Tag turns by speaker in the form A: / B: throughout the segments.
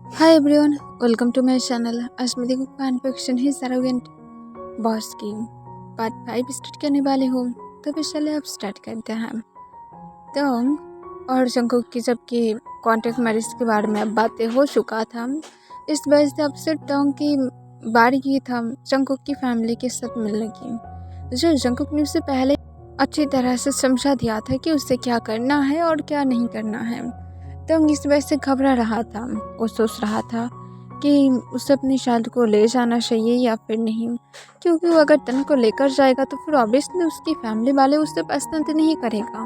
A: Hi everyone, welcome to my channel. आज मैं देखूँ फैन फिक्शन ही सरोगेंट बॉस की पार्ट 5 स्टार्ट करने वाली हूँ। तो फिर चले अब स्टार्ट करते हैं। तो और जंगकुक की जबकि कॉन्ट्रैक्ट मैरिज के बारे में अब बातें हो चुका था, इस वजह से अब से टोंग की बारी की था जंगकुक की फैमिली के साथ मिलने की, जो जंगकुक ने उससे पहले अच्छी तरह से समझा दिया था कि उसे क्या करना है और क्या नहीं करना है। तंग इस वजह से घबरा रहा था। वो सोच रहा था कि उसे अपनी शादी को ले जाना चाहिए या फिर नहीं, क्योंकि वो अगर तन को लेकर जाएगा तो फिर ऑब्वियसली उसकी फैमिली वाले उसे पसंद नहीं करेगा।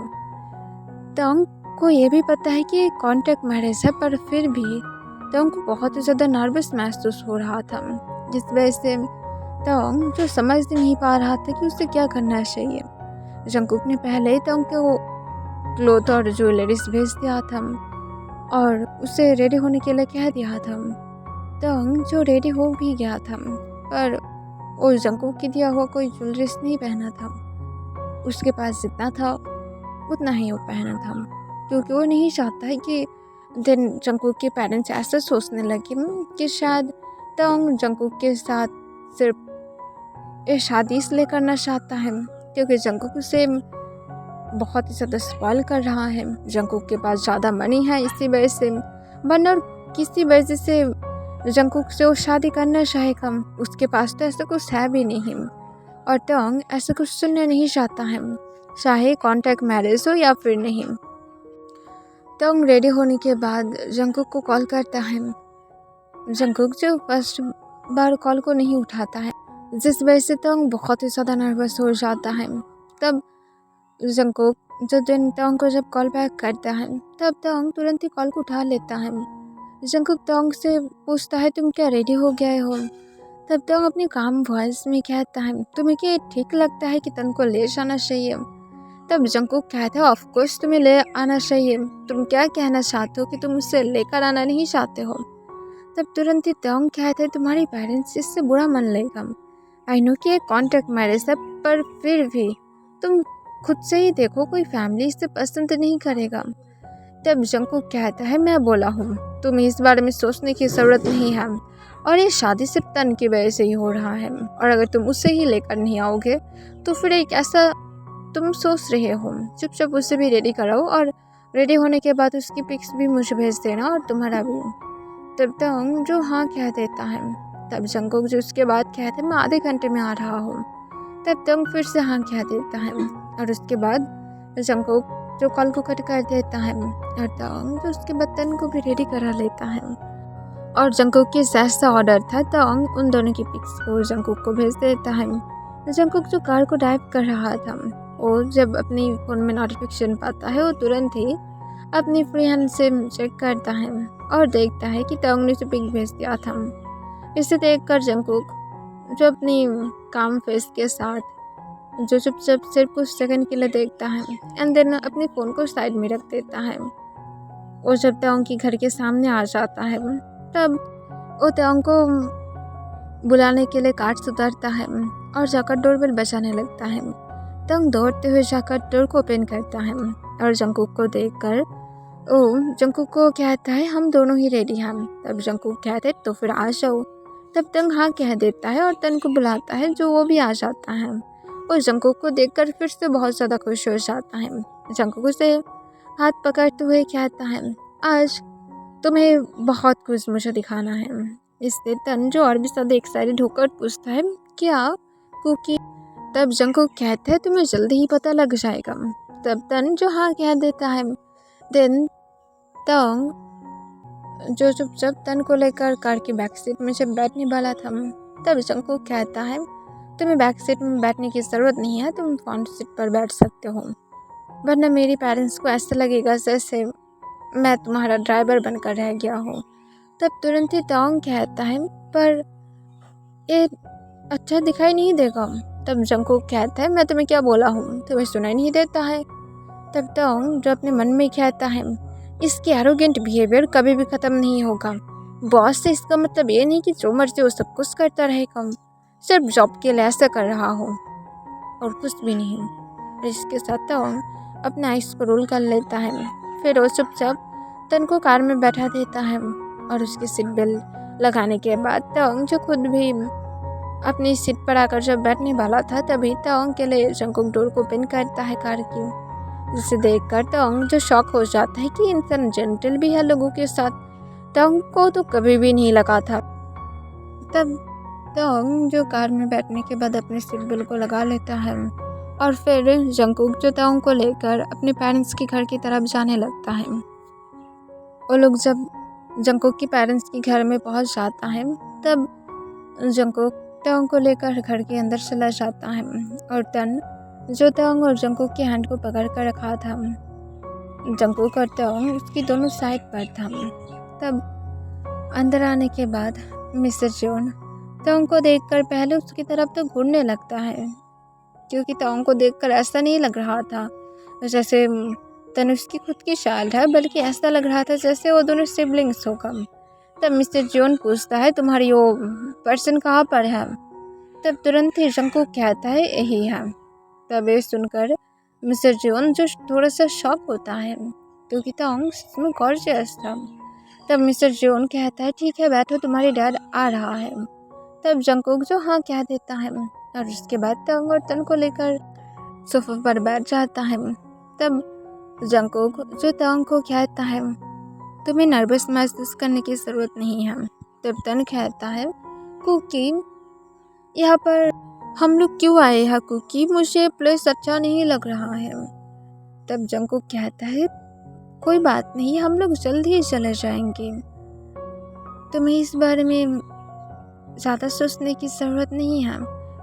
A: तंग को ये भी पता है कि कॉन्ट्रैक्ट मैरिज है, पर फिर भी तंग को बहुत ही ज़्यादा नर्वस महसूस हो रहा था, जिस वजह से तंग जो समझ नहीं पा रहा था कि उसे क्या करना चाहिए। जंगकुक ने पहले ही तंग को क्लोथ और ज्वेलरीज भेज दिया था और उसे रेडी होने के लिए कह दिया था। तंग जो रेडी हो भी गया था, पर वो जंगकुक की दिया हुआ कोई ज्वेलरीज नहीं पहना था। उसके पास जितना था उतना ही वो पहना था, क्योंकि वो नहीं चाहता है कि दिन जंगकुक के पेरेंट्स ऐसा सोचने लगे कि शायद तंग जंगकुक के साथ सिर्फ ये शादी इसलिए करना चाहता है क्योंकि जंगकुक उसे बहुत ही ज़्यादा स्पॉइल कर रहा है। जंगकुक के पास ज़्यादा मनी है, इसी वजह से वरना और किसी वजह से जंगकुक से वो शादी करना चाहेगा। उसके पास तो ऐसा कुछ है भी नहीं और टोंग ऐसा कुछ सुनना नहीं चाहता है, चाहे कॉन्ट्रैक्ट मैरिज हो या फिर नहीं। टोंग रेडी होने के बाद जंगकुक को कॉल करता है। जंगकुक जो फर्स्ट बार कॉल को नहीं उठाता है, जिस वजह से टोंग बहुत ही ज़्यादा नर्वस हो जाता है। तब जंगकुक जो दिन टोंग को जब कॉल बैक करता है, तब टोंग तुरंत ही कॉल को उठा लेता है। जंगकुक टोंग से पूछता है, तुम क्या रेडी हो गए हो? तब टोंग अपनी काम वॉइस में कहता है, तुम्हें क्या ठीक लगता है कि तन को ले जाना चाहिए? तब जंगकुक कहता है, ऑफ कोर्स तुम्हें ले आना चाहिए। तुम क्या कहना चाहते हो कि तुम उसे लेकर आना नहीं चाहते हो? तब तुरंत ही टोंग कहता है, तुम्हारे पेरेंट्स इससे बुरा मान लेगा। आई नो कि एक कॉन्ट्रैक्ट मैरिज है, पर फिर भी तुम खुद से ही देखो, कोई फैमिली इसे पसंद नहीं करेगा। तब जंगकुक कहता है, मैं बोला हूँ, तुम्हें इस बारे में सोचने की ज़रूरत नहीं है और ये शादी सिर्फ तन की वजह से ही हो रहा है, और अगर तुम उसे ही लेकर नहीं आओगे तो फिर एक ऐसा तुम सोच रहे हो। चुपचाप उसे भी रेडी कराओ और रेडी होने के बाद उसकी पिक्स भी मुझे भेज देना और तुम्हारा भी। तब टोंग जो हाँ कह देता है। तब जंगकुक जो उसके बाद कहता है, मैं आधे घंटे में आ रहा हूँ। तब टोंग फिर से हाँ कह देता है और उसके बाद जंगकुक जो कॉल को कट कर देता है और टोंग जो उसके बाद तन को भी रेडी करा लेता है। और जंगकुक की जैसा ऑर्डर था, टोंग उन दोनों की पिक्स को जंगकुक को भेज देता है। जंगकुक जो कार को ड्राइव कर रहा था, वो जब अपनी फ़ोन में नोटिफिकेशन पाता है, वो तुरंत ही अपनी फ्री हैंड से चेक करता है और देखता है कि टोंग ने उसे पिक भेज दिया था। इसे देखकर जंगकुक जो अपनी काम फेस के साथ जो चुपचाप सिर्फ कुछ सेकंड के लिए देखता है एंड देन अपने फ़ोन को साइड में रख देता है। वो जब टोंग के घर के सामने आ जाता है, तब वो टोंग को बुलाने के लिए कार से उतरता है और जाकर डोरबेल बजाने लगता है। टोंग दौड़ते हुए जाकर डोर को ओपन करता है और जंगकुक को देखकर वो जंगकुक को कहता है, हम दोनों ही रेडी हैं। तब जंगकुक कहते हैं, तो फिर आ जाओ। तब टोंग हाँ कह देता है और तन को बुलाता है, जो वो भी आ जाता है और जंगकुक को देखकर फिर से बहुत ज़्यादा खुश हो जाता है। जंगकुक उसे हाथ पकड़ते हुए कहता है, आज तुम्हें बहुत कुछ मुझे दिखाना है। इससे तन जो और भी ज़्यादा एक्साइटेड होकर पूछता है, क्या कुकी? तब जंगकुक कहता है, तुम्हें जल्दी ही पता लग जाएगा। तब तन जो हाँ कह देता है। देन टोंग जो चुपचाप तन को लेकर कार की बैक सीट में जब बैठने वाला था, तब जंगकुक कहता है, तुम्हें बैक सीट में बैठने की ज़रूरत नहीं है, तुम फ्रंट सीट पर बैठ सकते हो, वरना मेरे पेरेंट्स को ऐसा लगेगा जैसे मैं तुम्हारा ड्राइवर बनकर रह गया हूँ। तब तुरंत ही टोंग कहता है, पर ये अच्छा दिखाई नहीं देगा। तब जंगकुक कहता है, मैं तुम्हें क्या बोला हूँ, तुम्हें सुनाई नहीं देता है? तब टोंग जो अपने मन में कहता है, इसकी एरोगेंट बिहेवियर कभी भी ख़त्म नहीं होगा। बॉस से इसका मतलब ये नहीं कि जो मर्जी वो सब कुछ करता रहेगा, सिर्फ जॉब के लिए ऐसा कर रहा हो और कुछ भी नहीं। और इसके साथ टोंग अपने आइस को रोल कर लेता है। फिर वो चुपचाप तन को कार में बैठा देता है और उसकी सीट बेल्ट लगाने के बाद तोंग जो खुद भी अपनी सीट पर आकर जब बैठने वाला था, तभी तोंग के लिए जंकुक डोर को ओपन करता है कार की, जिसे देखकर तोंग जो शॉक हो जाता है कि इंसान जेंटल भी है लोगों के साथ। तोंग को तो कभी भी नहीं लगा था। तब तोंग जो कार में बैठने के बाद अपनी सीट बेल्ट को लगा लेता है और फिर जंकुक जो तोंग को लेकर अपने पेरेंट्स के घर की तरफ जाने लगता है। वो लोग जब जंकुक के पेरेंट्स के घर में पहुंच जाता है, तब जंकुक तोंग को लेकर घर के अंदर चला जाता है और तन जो तोंग और जंकुक की हैंड को पकड़ कर रखा था, जंकुक और तोंग उसकी दोनों साइड पर था। तब अंदर आने के बाद मिस्टर जोन तोंग को देखकर पहले उसकी तरफ तो घूरने लगता है, क्योंकि तोंग को देखकर ऐसा नहीं लग रहा था जैसे तन उसकी खुद की चाइल्ड है, बल्कि ऐसा लग रहा था जैसे वो दोनों सिबलिंग्स होगा। तब मिस्टर जोन पूछता है, तुम्हारी वो पर्सन कहाँ पर है? तब तुरंत ही जंकुक कहता है, यही है। तब ये सुनकर मिस्टर जोन जो थोड़ा सा शॉक होता है, क्योंकि तोंग इसमें गॉर्जियस था। तब मिस्टर जोन कहता है, ठीक है बैठो, तुम्हारे डैड आ रहा है। तब जंकुक जो हाँ कह देता है और उसके बाद तोंग और तन को लेकर सोफे पर बैठ जाता है। तब जंकुक जो तोंग को कहता है, तुम्हें नर्वस महसूस करने की ज़रूरत नहीं है। तब तन कहता है, कुकी यहाँ पर हम लोग क्यों आए हैं कुकी? मुझे प्लेस अच्छा नहीं लग रहा है। तब जंकुक कहता है, कोई बात नहीं, हम लोग जल्द ही चले जाएंगे, तुम्हें इस बारे में ज़्यादा सोचने की ज़रूरत नहीं है,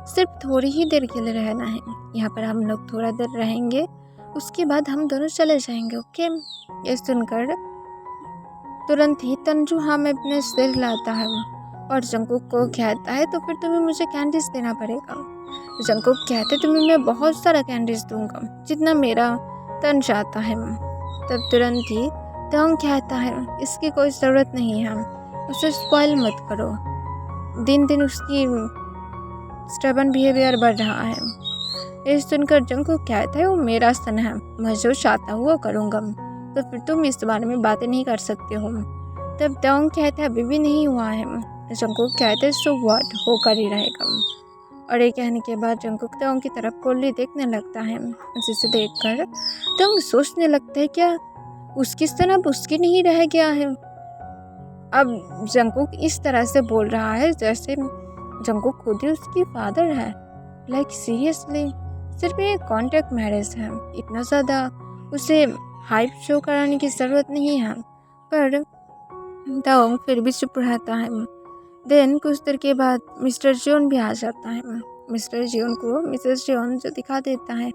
A: सिर्फ थोड़ी ही देर के लिए रहना है। यहाँ पर हम लोग थोड़ा देर रहेंगे, उसके बाद हम दोनों चले जाएंगे, ओके? ये सुनकर तुरंत ही तंजू हाँ में अपने सिर लाता है और जंकुक को कहता है, तो फिर तुम्हें मुझे कैंडीज देना पड़ेगा। जंकुक कहते, तुम्हें मैं बहुत सारा कैंडीज दूंगा, जितना मेरा तन चाहता है। तब तुरंत ही तोंग कहता है, इसकी कोई ज़रूरत नहीं है, उसे स्पॉइल मत करो, दिन दिन उसकी स्टबन बिहेवियर बढ़ रहा है। ये सुनकर जंकुक कहता है, वो मेरा सन है, मैं जो चाहता हूँ वो करूँगा, तो फिर तुम इस बारे में बातें नहीं कर सकते हो। तब तोंग कहता है, अभी भी नहीं हुआ है। जंकुक कहते हैं, सो व्हाट, होकर ही रहेगा। और ये कहने के बाद जंकुक तोंग की तरफ कोल्ली देखने लगता है, जिसे देखकर तोंग सोचने लगता है, क्या उसकी सन अब उसकी नहीं रह गया है? अब जंकुक इस तरह से बोल रहा है जैसे जंकुक खुद ही उसकी फादर है। लाइक सीरियसली, सिर्फ एक कॉन्ट्रैक्ट मैरिज है, इतना ज़्यादा उसे हाइप शो कराने की ज़रूरत नहीं है। पर तोंग फिर भी चुप रहता है। देन कुछ देर के बाद मिस्टर जोन भी आ जाता है। मिस्टर जोन को मिसेस जोन जो दिखा देता है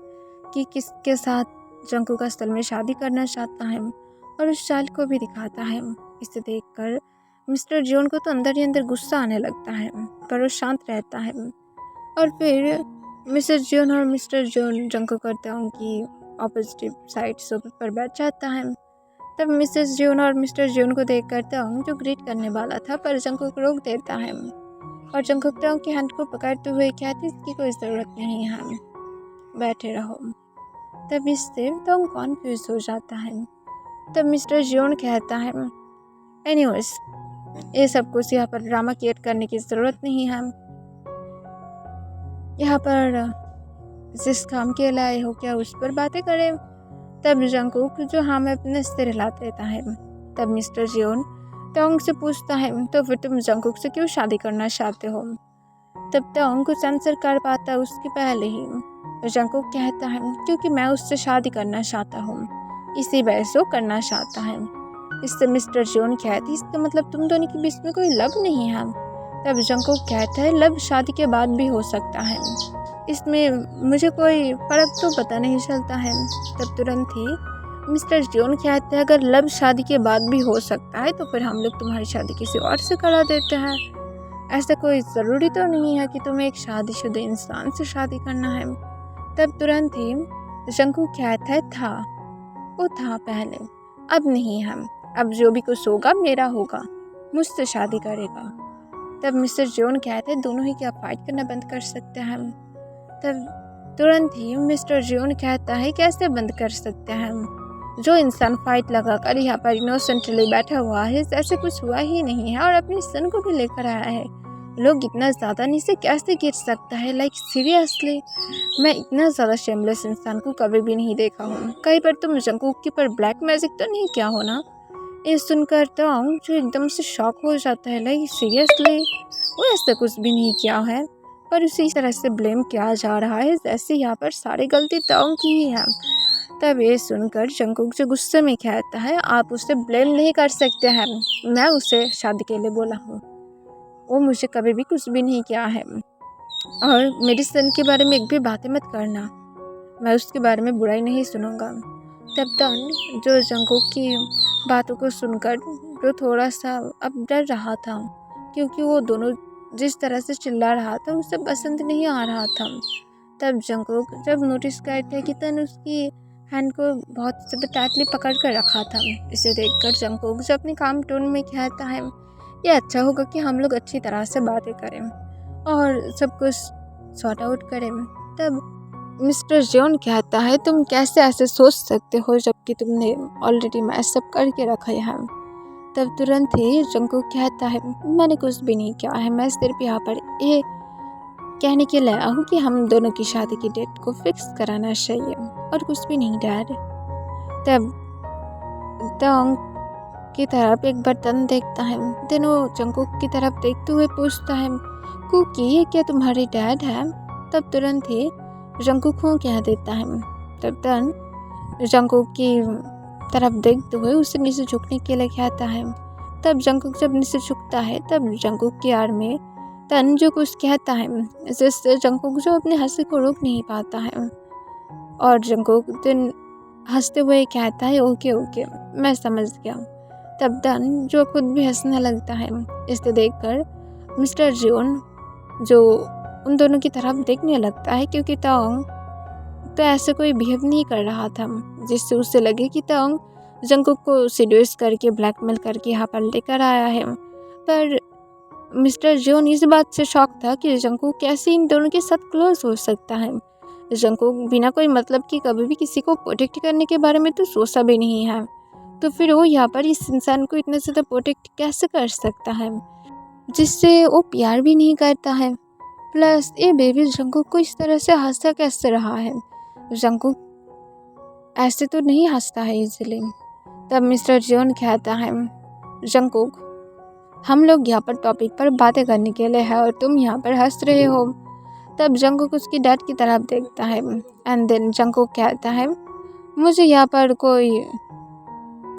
A: कि किसके साथ जंकुक असल में शादी करना चाहता है, और उस चाइल्ड को भी दिखाता है। इसे देखकर मिस्टर जोन को तो अंदर ही अंदर गुस्सा आने लगता है, पर वो शांत रहता है। और फिर मिसेस जोन और मिस्टर जोन जंकुक और तोंग की ऑपोजिट साइड सोफे पर बैठ जाता है। तब मिसेस जोन और मिस्टर जोन को देखकर तोंग जो ग्रीट करने वाला था, पर जंकुक रोक देता है और जंकुक तोंग की हैंड को पकड़ते हुए कहती, इसकी कोई ज़रूरत नहीं है, बैठे रहो। तब इससे तोंग कॉन्फ्यूज हो जाता है। तब मिस्टर जोन कहता है, एनीवेज, ये सब कुछ यहाँ पर ड्रामा क्रिएट करने की ज़रूरत नहीं है, यहाँ पर जिस काम के लिए आए हो क्या उस पर बातें करें। तब जंकुक जो हाँ में अपने सिर हिला देता है। तब मिस्टर जोन तोंग से पूछता है, तो फिर तुम जंकुक से क्यों शादी करना चाहते हो? तब तोंग कुछ आंसर कर पाता उसके पहले ही जंकुक कहता है, क्योंकि मैं उससे शादी करना चाहता हूँ, इसी वजह से वो करना चाहता है। इससे मिस्टर जोन कहती, इसका मतलब तुम दोनों के बीच में कोई लव नहीं है। तब जंकुक कहता है, लव शादी के बाद भी हो सकता है, इसमें मुझे कोई फ़र्क तो पता नहीं चलता है। तब तुरंत ही मिस्टर जोन कहते हैं, अगर लव शादी के बाद भी हो सकता है तो फिर हम लोग तुम्हारी शादी किसी और से करा देते हैं, ऐसा कोई ज़रूरी तो नहीं है कि तुम्हें एक शादीशुदा इंसान से शादी करना है। तब तुरंत ही जंकुक कहता है, था, वो था पहले, अब नहीं है, अब जो भी कुछ होगा मेरा होगा, मुझसे शादी करेगा। तब मिस्टर जोन कहते हैं, दोनों ही क्या फाइट करना बंद कर सकते हैं? तब तुरंत ही मिस्टर जोन कहता है, कैसे बंद कर सकते हैं? जो इंसान फाइट लगाकर यहाँ पर इनोसेंटली बैठा हुआ है, जैसे कुछ हुआ ही नहीं है और अपनी सन को भी लेकर आया है। लोग इतना ज़्यादा नीचे कैसे गिर सकता है? लाइक सीरियसली, मैं इतना ज़्यादा शेमलेस इंसान को कभी भी नहीं देखा हूँ। कहीं पर तुम जंगकुक के ऊपर ब्लैक मैजिक तो नहीं किया हो ना? ये सुनकर तांग जो एकदम से शॉक हो जाता है, लाइक सीरियसली वो ऐसा कुछ भी नहीं किया है, पर उसी तरह से ब्लेम किया जा रहा है जैसे यहाँ पर सारी गलती तांग की ही है। तब ये सुनकर जंगकुक जो गुस्से में कहता है, आप उसे ब्लेम नहीं कर सकते हैं, मैं उसे शादी के लिए बोला हूँ, वो मुझे कभी भी कुछ भी नहीं किया है, और मेरी सन के बारे में एक भी बातें मत करना, मैं उसके बारे में बुराई नहीं सुनूंगा। तब तक जो जंगकुक की बातों को सुनकर जो थोड़ा सा अब डर रहा था, क्योंकि वो दोनों जिस तरह से चिल्ला रहा था उसे पसंद नहीं आ रहा था। तब जंगकुक जब नोटिस करते कि तन उसकी हैंड को बहुत ज़्यादा टाइटली पकड़ कर रखा था, इसे देखकर जंगकुक जो अपने काम टोन में कहता है, ये अच्छा होगा कि हम लोग अच्छी तरह से बातें करें और सब कुछ सॉर्ट आउट करें। तब मिस्टर जियोन कहता है, तुम कैसे ऐसे सोच सकते हो जबकि तुमने ऑलरेडी मैसअप करके रखा है। तब तुरंत ही जंगकुक कहता है, मैंने कुछ भी नहीं किया है, मैं सिर्फ यहाँ पर ये कहने के लिए आया हूँ कि हम दोनों की शादी की डेट को फिक्स कराना चाहिए और कुछ भी नहीं डैड। तब तांग की तरफ एक बर्तन देखता है, देन वो जंगकुक की तरफ देखते हुए पूछता है, कुकी ये क्या तुम्हारी डैड है? तब तुरंत ही जंगकुक को कह देता है। तब तन जंगकुक की तरफ देखते हुए उसे नीचे झुकने के लिए कहता है। तब जंगकुक जब नीचे झुकता है तब जंगकुक की आड़ में तन जो कुछ कहता है, जिससे जंगकुक जो अपने हंसी को रोक नहीं पाता है, और जंगकुक दिन हंसते हुए कहता है, ओके ओके मैं समझ गया। तब तन जो खुद भी हंसने लगता है। इसे देखकर मिस्टर जियोन जो उन दोनों की तरफ देखने लगता है, क्योंकि तांग तो ऐसे कोई बिहेव नहीं कर रहा था जिससे उसे लगे कि तांग जंगकुक को सीड्यूस करके ब्लैकमेल करके यहाँ पर लेकर आया है। पर मिस्टर जियोन इस बात से शॉक था कि जंगकुक कैसे इन दोनों के साथ क्लोज हो सकता है। जंगकुक बिना कोई मतलब कि कभी भी किसी को प्रोटेक्ट करने के बारे में तो सोचा भी नहीं है, तो फिर वो यहाँ पर इस इंसान को इतने ज़्यादा प्रोटेक्ट कैसे कर सकता है जिससे वो प्यार भी नहीं करता है। प्लस ये बेबी जंगकुक को इस तरह से हंसता कैसे रहा है? जंगकुक ऐसे तो नहीं हंसता है इजीली। तब मिस्टर जियोन कहता है, जंगकुक हम लोग यहाँ पर टॉपिक पर बातें करने के लिए है और तुम यहाँ पर हंस रहे हो। तब जंगकुक उसकी डैड की तरफ देखता है एंड देन जंगकुक कहता है, मुझे यहाँ पर कोई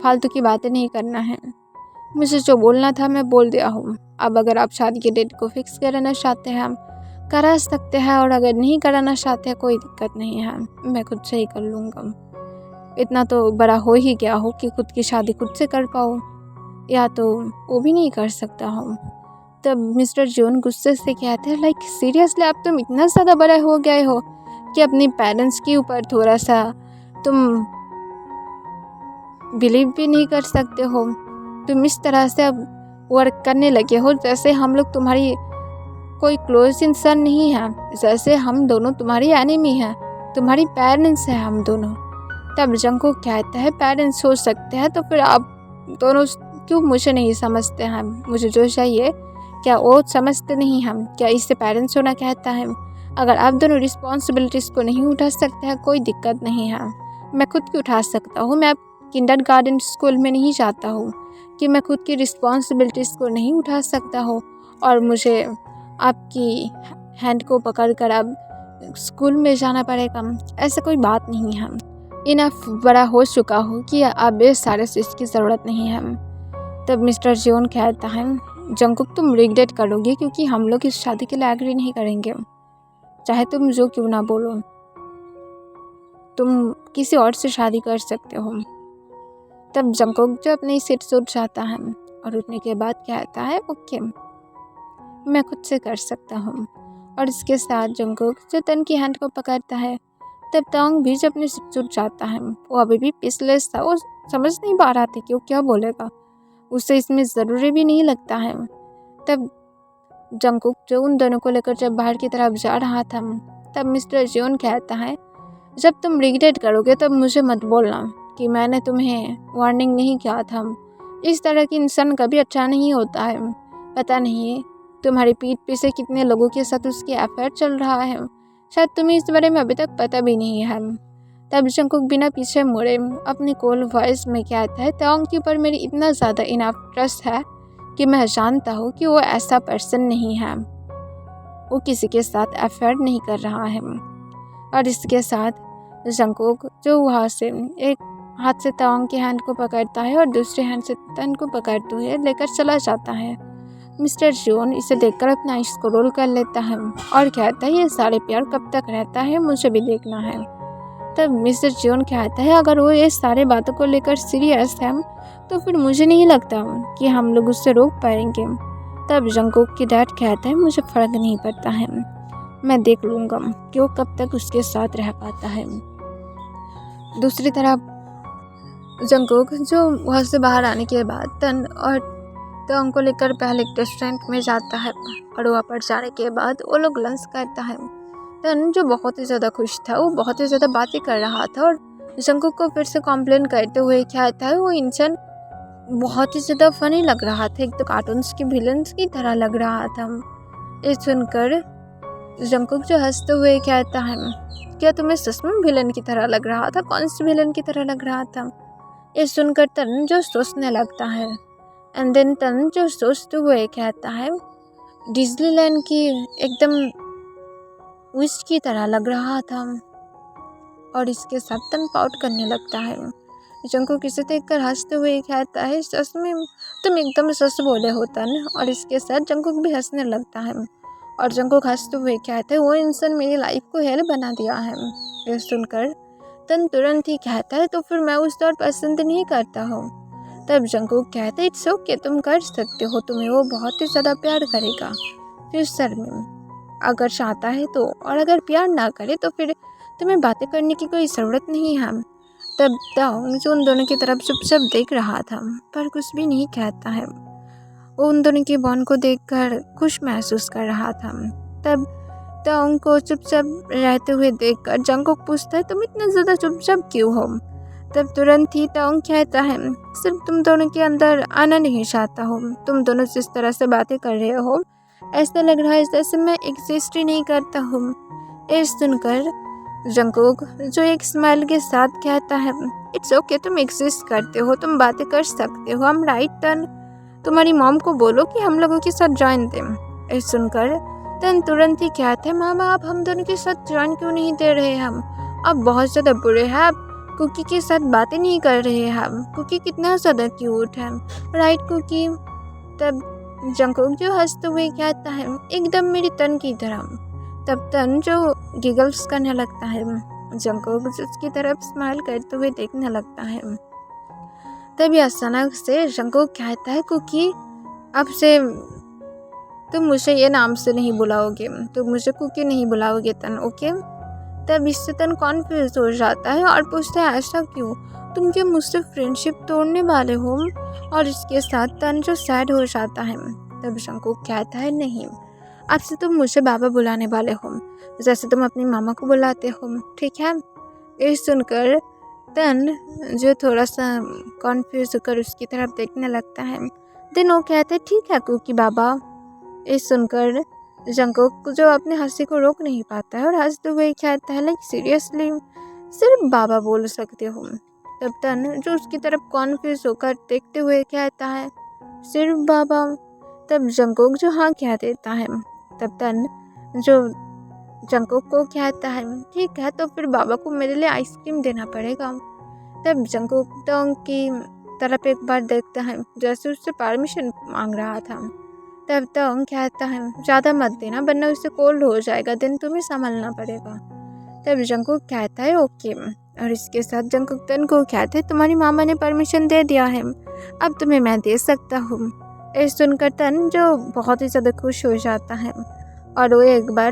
A: फालतू की बातें नहीं करना है, मुझे जो बोलना था मैं बोल दिया हूँ। अब अगर आप शादी के डेट को फिक्स कराना चाहते हैं हम करा सकते हैं, और अगर नहीं कराना चाहते हैं कोई दिक्कत नहीं है, मैं खुद से ही कर लूँगा। इतना तो बड़ा हो ही गया हो कि खुद की शादी खुद से कर पाओ, या तो वो भी नहीं कर सकता हूँ। तब मिस्टर जियोन गुस्से से कहते हैं, लाइक सीरियसली आप तुम इतना ज़्यादा बड़ा हो गए हो कि अपने पेरेंट्स के ऊपर थोड़ा सा तुम बिलीव भी नहीं कर सकते हो। तुम इस तरह से अब वर्क करने लगे हो जैसे हम लोग तुम्हारी कोई क्लोज इंसान नहीं है, जैसे हम दोनों तुम्हारी एनिमी हैं, तुम्हारी पेरेंट्स हैं हम दोनों। तब जंगकुक कहता है, पेरेंट्स हो सकते हैं तो फिर आप दोनों क्यों मुझे नहीं समझते हैं? मुझे जो चाहिए क्या वो समझते नहीं हम? क्या इससे पेरेंट्स होना कहता है? अगर आप दोनों रिस्पॉन्सिबिलिटीज़ को नहीं उठा सकते हैं कोई दिक्कत नहीं है, मैं खुद की उठा सकता हूँ। मैं किंडरगार्टन स्कूल में नहीं जाता हूँ कि मैं खुद की रिस्पॉन्सिबिलिटीज़ को नहीं उठा सकता हूँ और मुझे आपकी हैंड को पकड़कर अब स्कूल में जाना पड़ेगा। ऐसा कोई बात नहीं है, इनफ बड़ा हो चुका हो कि अब इस सारे चीज़ की ज़रूरत नहीं है। तब मिस्टर जियोन कहता है, जंगकुक तुम रिग्रेट करोगे क्योंकि हम लोग इस शादी के लिए एग्री नहीं करेंगे, चाहे तुम जो क्यों ना बोलो, तुम किसी और से शादी कर सकते हो। तब जंगकुक जो अपनी सीट से उठ जाता है और उठने के बाद कहता है, ओके मैं खुद से कर सकता हूँ। और इसके साथ जंगकुक जो तन की हैंड को पकड़ता है। तब तांग भी जब अपने सीट से उठ जाता है, वो अभी भी पिसलेस था, वो समझ नहीं पा रहा था कि वो क्या बोलेगा, उसे इसमें ज़रूरी भी नहीं लगता है। तब जंगकुक जो उन दोनों को लेकर जब बाहर की तरफ जा रहा था, तब मिस्टर जियोन कहता है, जब तुम रिग्रेट करोगे तब मुझे मत बोलना, कि मैंने तुम्हें वार्निंग नहीं किया था। इस तरह की इंसान कभी अच्छा नहीं होता है। पता नहीं तुम्हारी पीठ पीछे कितने लोगों के साथ उसकी अफेयर चल रहा है, शायद तुम्हें इस बारे में अभी तक पता भी नहीं है। तब जंगकुक बिना पीछे मुड़े अपने कोल्ड वॉइस में कहता है, तोंग के ऊपर मेरी इतना ज़्यादा इनफ ट्रस्ट है कि मैं जानता हूँ कि वो ऐसा पर्सन नहीं है, वो किसी के साथ अफेयर नहीं कर रहा है। और इसके साथ जंगकुक जो वहाँ से एक हाथ से तोंग के हैंड को पकड़ता है और दूसरे हैंड से तन को पकड़ते हुए लेकर चला जाता है। मिस्टर जोन इसे देखकर अपना आइस को रोल कर लेता है और कहता है, ये सारे प्यार कब तक रहता है, मुझे भी देखना है। तब मिस्टर जोन कहता है, अगर वो ये सारे बातों को लेकर सीरियस है तो फिर मुझे नहीं लगता कि हम लोग उससे रोक पाएंगे। तब जंगकुक की डैड कहता है, मुझे फ़र्क नहीं पड़ता है, मैं देख लूँगा कि वो कब तक उसके साथ रह पाता है। दूसरी तरफ जंगकुक जो वहाँ से बाहर आने के बाद तन और तोंग को लेकर पहले एक रेस्टोरेंट में जाता है और वहाँ पर जाने के बाद वो लोग लंच करता है। तन जो बहुत ही ज़्यादा खुश था, वो बहुत ही ज़्यादा बातें कर रहा था और जंगकुक को फिर से कॉम्प्लेन करते हुए कहता है, वो इंसान बहुत ही ज़्यादा फनी लग रहा था, एक तो कार्टून्स के विलन्स की तरह लग रहा था। ये सुनकर जंगकुक जो हंसते हुए कहता है, क्या तुम्हें सच में विलन की तरह लग रहा था? कौन सी विलन की तरह लग रहा था? ये सुनकर तन जो सोचने लगता है एंड देन तन जो सोचते हुए कहता है, डिज्नीलैंड की एकदम विश की तरह लग रहा था। और इसके साथ तन पाउट करने लगता है। जंगकुक इसे देखकर हंसते हुए कहता है, सच में तुम एकदम सच बोले हो तन। और इसके साथ जंगकुक भी हंसने लगता है और जंगकुक हंसते हुए कहता है, वो इंसान मेरी लाइफ को हेल बना दिया है। ये सुनकर तन तुरंत ही कहता है, तो फिर मैं उसे और पसंद नहीं करता हूँ। तब जंगकुक कहता है, इट्स ओके, तुम कर सकते हो, तुम्हें वो बहुत ही ज़्यादा प्यार करेगा फ्यूचर में अगर चाहता है तो, और अगर प्यार ना करे तो फिर तुम्हें बातें करने की कोई ज़रूरत नहीं है। तब तोंग जो उन दोनों की तरफ चुपचाप देख रहा था पर कुछ भी नहीं कहता है, वो उन दोनों की बॉन्ड को देखकर खुश महसूस कर रहा था। तब तोंग को चुपचाप रहते हुए देखकर जंगकुक पूछता है, तुम इतना ज़्यादा चुपचाप क्यों हो? तब तुरंत ही तोंग कहता है, सिर्फ तुम दोनों के अंदर आना नहीं चाहता हो। तुम दोनों जिस तरह से बातें कर रहे हो ऐसा लग रहा है जैसे मैं एग्जिस्ट ही नहीं करता हूँ। ये सुनकर जंगकुक जो एक स्माइल के साथ कहता है, इट्स ओके, तुम एग्जिस्ट करते हो, तुम बातें कर सकते हो, हम राइट टर्न। तुम्हारी मॉम को बोलो कि हम लोगों के साथ ज्वाइन दें। ये सुनकर तन तुरंत ही कहते हैं, मामा आप हम दोनों के साथ ज्वाइन क्यों नहीं दे रहे? हम अब बहुत ज़्यादा बुरे हैं, आप कुकी के साथ बातें नहीं कर रहे हैं। कुकी कितना ज़्यादा क्यूट है, राइट कुकी? तब जंगकुक जो हंसते हुए कहता है, एकदम मेरी तन की तरह। तब तन जो गिगल्स करने लगता है, जंगकुक उसकी तरफ स्माइल करते हुए देखने लगता है। तभी अचानक से जंगकुक कहता है, कुकी अब से तुम मुझे ये नाम से नहीं बुलाओगे, तुम मुझे कुकी नहीं बुलाओगे तन, ओके? तब इससे तन कॉन्फ्यूज हो जाता है और पूछता है, ऐसा क्यों? तुम क्या मुझसे फ्रेंडशिप तोड़ने वाले हो? और इसके साथ तन जो सैड हो जाता है। तब जंगकुक कहता है, नहीं, अब से तुम मुझे बाबा बुलाने वाले हो, जैसे तुम अपनी मामा को बुलाते हो, ठीक है? ये सुनकर तन जो थोड़ा सा कॉन्फ्यूज होकर उसकी तरफ देखने लगता है। देन वो कहता है, ठीक है कुकी बाबा। ये सुनकर जंगकुक जो अपने हंसी को रोक नहीं पाता है और हंसते हुए कहता है, लाइक सीरियसली सिर्फ बाबा बोल सकते हो? तब तन जो उसकी तरफ कॉन्फ्यूज होकर देखते हुए कहता है, सिर्फ बाबा? तब जंगकुक जो हाँ कह देता है। तब तन जो जंगकुक को कहता है, ठीक है, तो फिर बाबा को मेरे लिए आइसक्रीम देना पड़ेगा। तब जंगकुक तोंग की तरफ एक बार देखता है जैसे उससे परमिशन मांग रहा था। तब तोंग कहता है, ज़्यादा मत देना वरना उससे कोल्ड हो जाएगा, दिन तुम्हें संभालना पड़ेगा। तब जंगकुक कहता है, ओके। और इसके साथ जंगकुक तन को कहते हैं, तुम्हारी मामा ने परमिशन दे दिया है, अब तुम्हें मैं दे सकता हूँ। ये सुनकर तन जो बहुत ही ज़्यादा खुश हो जाता है और वो एक बार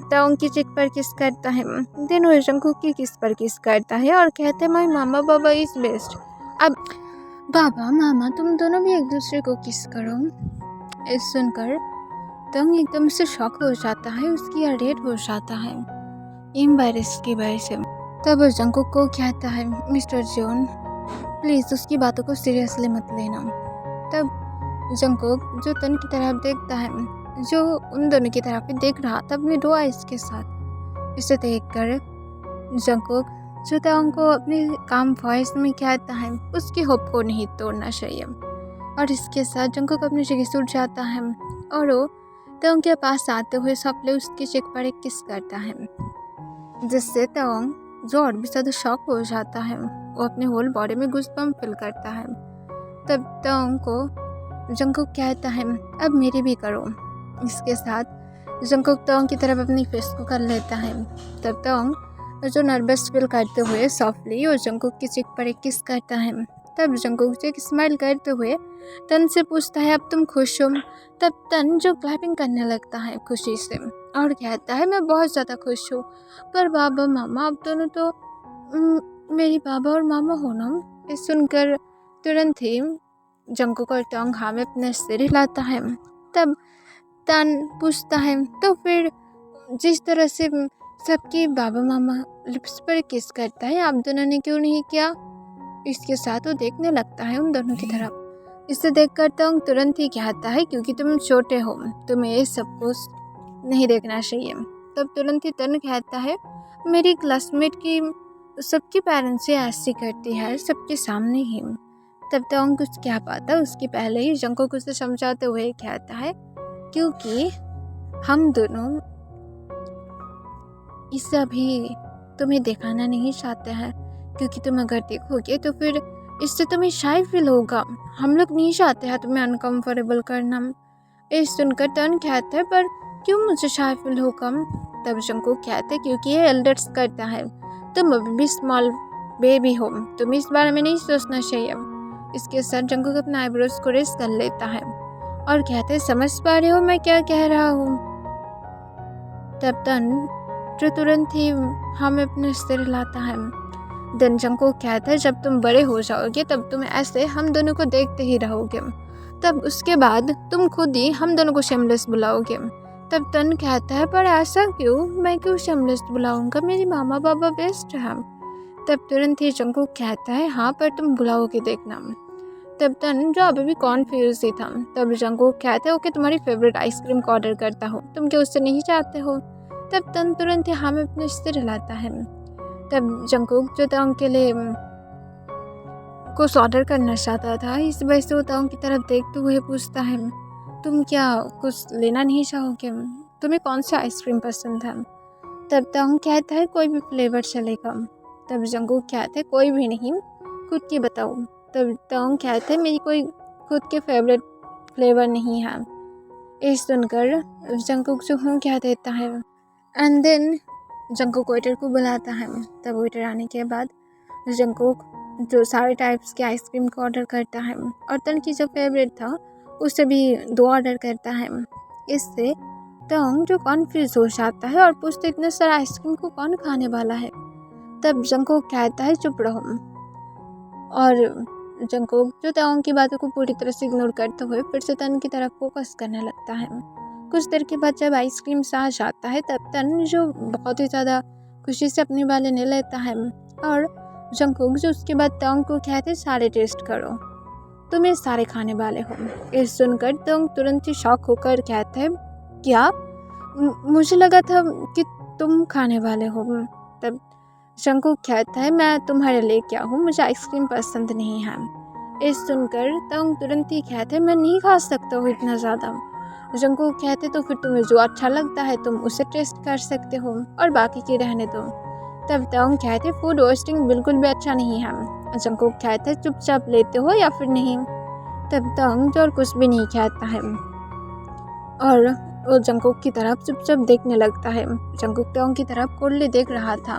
A: तोंग की चिक पर किस करता है। देन वो जंगकुक की किस पर किस करता है और कहते हैं, my mama Baba is best. अब बाबा मामा तुम दोनों भी एक दूसरे को किस करो। इस सुनकर तोंग एकदम से शॉक हो जाता है, उसकी हार्ट रेट हो जाता है एम्बैरेस की वजह से। तब जंकुक को कहता है, मिस्टर जॉन प्लीज़ उसकी बातों को सीरियसली मत लेना। तब जंकुक जो तन की तरफ देखता है, जो उन दोनों की तरफ ही देख रहा था अपने दो आइस के साथ। इसे देखकर जंकुक जो तंग को अपने काम वॉइस में कहता है, उसकी होप को नहीं तोड़ना चाहिए। और इसके साथ जंकुक अपनी जगह से उठ जाता है और वो तंग के पास आते हुए सपने उसके चेक पर एक किस करता है, जिससे तंग जो और भी ज़्यादा शॉक हो जाता है। वो अपने होल बॉडी में गूज़बम्प फील करता है। तब तंग को जंकुक कहता है, अब मेरी भी करो। इसके साथ जंकुक तंग की तरफ अपनी फेस को कर लेता है। तब तंग जो नर्वस फील करते हुए सॉफ्टली और जंकुक की चेक पर एक किस करता है। तब जंकुक एक स्माइल करते हुए तन से पूछता है, अब तुम खुश हो? तब तन जो क्लैपिंग करने लगता है खुशी से और कहता है, मैं बहुत ज़्यादा खुश हूँ, पर बाबा मामा अब दोनों तो मेरी बाबा और मामा हो ना। ये सुनकर तुरंत ही जंकुक और तंग हाँ में अपने सिर हिलाता है। तब तन पूछता है, तो फिर जिस तरह से सबकी बाबा मामा लिप्स पर किस करता है, आप दोनों ने क्यों नहीं किया? इसके साथ वो देखने लगता है उन दोनों की तरफ। इसे देखकर तंग तुरंत ही कहता है, क्योंकि तुम छोटे हो, तुम्हें ये सब कुछ नहीं देखना चाहिए। तब तुरंत ही तन कहता है, मेरी क्लासमेट की सबके पेरेंट्स से ऐसी करती है सबके सामने ही। तब तंग कुछ कह पाता उसके पहले ही जंकुक उसे समझाते हुए कहता है, क्योंकि हम दोनों इसे अभी तुम्हें दिखाना नहीं चाहते हैं, क्योंकि तुम अगर देखोगे तो फिर इससे तुम्हें शाय फील होगा। हम लोग नहीं चाहते हैं तुम्हें अनकंफर्टेबल करना। ये सुनकर तन कहता है, पर क्यों मुझे शाय फील होगा? तब जंकुक कहते हैं, क्योंकि ये एल्डर्स करता है, तुम अभी भी स्मॉल बेबी हो, तुम्हें इस बारे में नहीं सोचना चाहिए। इसके साथ जंकुक अपना आईब्रोज को रेस कर लेता है और कहते हैं, समझ पा रहे हो मैं क्या कह रहा हूँ? तब तन जो तुरंत ही हमें अपने सिर हिलाता है। देन जंकुक कहता है, जब तुम बड़े हो जाओगे तब तुम ऐसे हम दोनों को देखते ही रहोगे, तब उसके बाद तुम खुद ही हम दोनों को शेमलेस बुलाओगे। तब तन कहता है, पर ऐसा क्यों? मैं क्यों शेमलेस बुलाऊंगा? मेरी मामा बाबा बेस्ट है। तब तुरंत ही जंकुक कहता है, हाँ पर तुम बुलाओगे देखना। तब तन जो अभी भी कॉन्फ्यूज ही था, तब जंकुक कहते हो कि तुम्हारी फेवरेट आइसक्रीम को ऑर्डर करता हो, तुम क्या उससे नहीं चाहते हो? तब तन तुरंत ही हाँ में अपने सिर हिलाता है। तब जंकुक जो तंग के लिए कुछ ऑर्डर करना चाहता था, इस वजह से वो तंग की तरफ देखते हुए पूछता है, तुम क्या कुछ लेना नहीं चाहोगे? तुम्हें कौन सा आइसक्रीम पसंद है? तब तंग कहता है, कोई भी फ्लेवर चलेगा। तब जंकुक कहते हैं, कोई भी नहीं, खुद की बताओ। तब तंग कहते हैं, मेरी कोई खुद के फेवरेट फ्लेवर नहीं है। ये सुनकर जंकुक जो हूँ कह देता है। एंड देन जंकुक वेटर को बुलाता है। तब वेटर आने के बाद जंकुक जो सारे टाइप्स के आइसक्रीम को ऑर्डर करता है और तन की जो फेवरेट था उसे भी 2 ऑर्डर करता है। इससे तंग जो कॉन्फ्यूज हो जाता है और पूछते, इतने सारा आइसक्रीम को कौन खाने वाला है? तब जंकुक कहता है, चुप रहो। और जंकुक जो तंग की बातों को पूरी तरह से इग्नोर करते हुए फिर से तन की तरफ फोकस करने लगता है। कुछ देर के बाद जब आइसक्रीम आ जाता है, तब तन जो बहुत ही ज़्यादा खुशी से अपने वाले ले लेता है और जंकुक जो उसके बाद तंग को कहते, सारे टेस्ट करो, तुम ये सारे खाने वाले हो। ये सुनकर तंग तुरंत ही शॉक होकर कहते हैं, क्या? मुझे लगा था कि तुम खाने वाले हो। तब जंकुक कहता है, मैं तुम्हारे लिए क्या हूँ, मुझे आइसक्रीम पसंद नहीं है। ये सुनकर तंग तुरंत ही कहते हैं, मैं नहीं खा सकता हूँ इतना ज़्यादा। जंकुक कहते, तो फिर तुम्हें जो अच्छा लगता है तुम उसे टेस्ट कर सकते हो और बाकी की रहने दो। तब तंग कहते, फूड वेस्टिंग बिल्कुल भी अच्छा नहीं है। जंकुक कहते, चुपचाप लेते हो या फिर नहीं? तब तंग और कुछ भी नहीं कहता है और वो जंकुक की तरफ चुपचाप देखने लगता है। जंकुक तंग की तरफ कोल्ली देख रहा था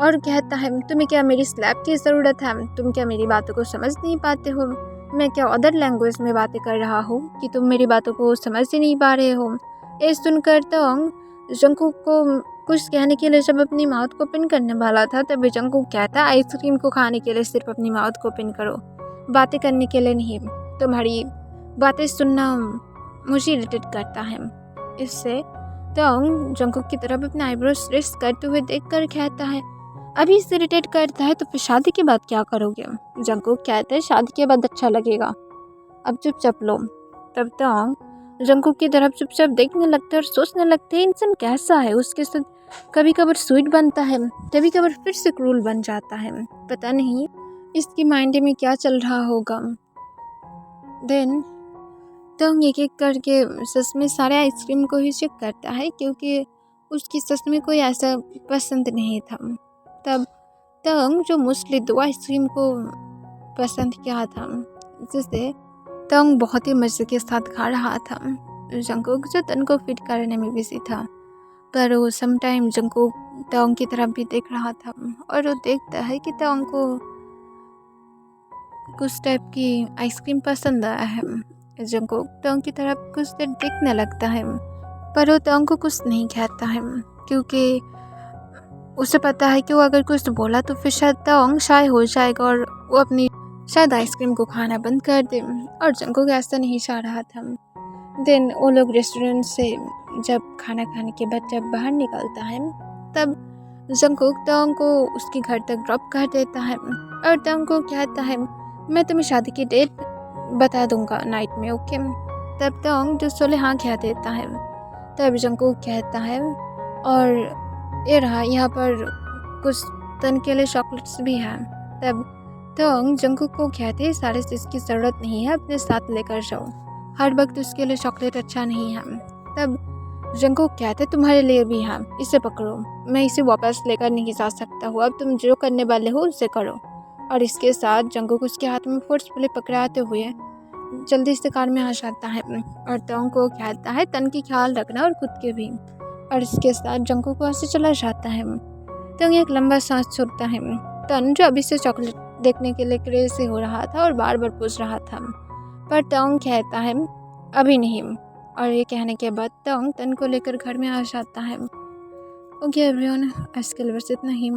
A: और कहता है, तुम्हें क्या मेरी स्लैप की ज़रूरत है? तुम क्या मेरी बातों को समझ नहीं पाते हो? मैं क्या अदर लैंग्वेज में बातें कर रहा हूँ कि तुम मेरी बातों को समझ ही नहीं पा रहे हो? ये सुनकर तंग जंकुक को कुछ कहने के लिए जब अपनी माउथ को ओपन करने वाला था, तब जंकुक कहता, आइसक्रीम को खाने के लिए सिर्फ अपनी माउथ को ओपन करो, बातें करने के लिए नहीं। तुम्हारी बातें सुनना मुझे इरिटेट करता है। इससे तंग जंकुक की तरफ अपने आईब्रोज रेस करते हुए देखकर कहता है, अभी से इरिटेट करता है तो फिर शादी के बाद क्या करोगे? जंगकुक कहता है शादी के बाद अच्छा लगेगा, अब चुपचाप लो। तब तक जंगकुक की तरफ चुपचाप देखने लगता है और सोचने लगते हैं इंसान कैसा है। उसके साथ कभी कभार स्वीट बनता है, कभी कभार फिर से क्रूल बन जाता है। पता नहीं इसकी माइंड में क्या चल रहा होगा। देन तंग एक एक करके सच में सारे आइसक्रीम को ही चेक करता है, क्योंकि उसकी सच में कोई ऐसा पसंद नहीं था। तब तंग जो मोस्टली 2 आइसक्रीम को पसंद किया था, जिसे तंग बहुत ही मज़े के साथ खा रहा था। जंगकुक जो तंग को फिट करने में बिजी था, पर वो समटाइम जंगकुक तंग की तरफ भी देख रहा था और वो देखता है कि तंग को कुछ टाइप की आइसक्रीम पसंद आया है। जंगकुक तंग की तरफ कुछ देर देखने लगता है, पर वो तंग को कुछ नहीं कहता है, क्योंकि उसे पता है कि वो अगर कुछ बोला तो फिर शायद तंग शाय हो जाएगा और वो अपनी शायद आइसक्रीम को खाना बंद कर दे। और जंगकुक ऐसा नहीं चाह रहा था। देन वो लोग रेस्टोरेंट से जब खाना खाने के बाद जब बाहर निकलता है, तब जंगकुक तंग को उसके घर तक ड्रॉप कर देता है और तंग को कहता है मैं तुम्हें शादी की डेट बता दूंगा नाइट में, ओके? तब तंग जो सोले हाँ कह देता है। तब जंगकुक कहता है और ये रहा, यहाँ पर कुछ तन के लिए चॉकलेट्स भी हैं। तब तंग जंगकुक को कहते हैं सारे चीज़ की ज़रूरत नहीं है, अपने साथ लेकर जाओ, हर वक्त उसके लिए चॉकलेट अच्छा नहीं है। तब जंगकुक कहते तुम्हारे लिए भी है, इसे पकड़ो, मैं इसे वापस लेकर नहीं जा सकता हूँ, अब तुम जो करने वाले हो उसे करो। और इसके साथ जंगकुक उसके हाथ में फोर्सफुली पकड़ाते हुए जल्दी से कार में आ जाता है और तंग को कहता है तन की ख्याल रखना और खुद के भी। और इसके साथ जंगकुक वहाँ से चला जाता है। तंग एक लंबा सांस छोड़ता है। तन जो अभी से चॉकलेट देखने के लिए क्रेजी हो रहा था और बार बार पूछ रहा था, पर तंग कहता है अभी नहीं। और ये कहने के बाद तंग तन को लेकर घर में आ जाता है। ओके एवरीवन, आज के लिए बस इतना ही।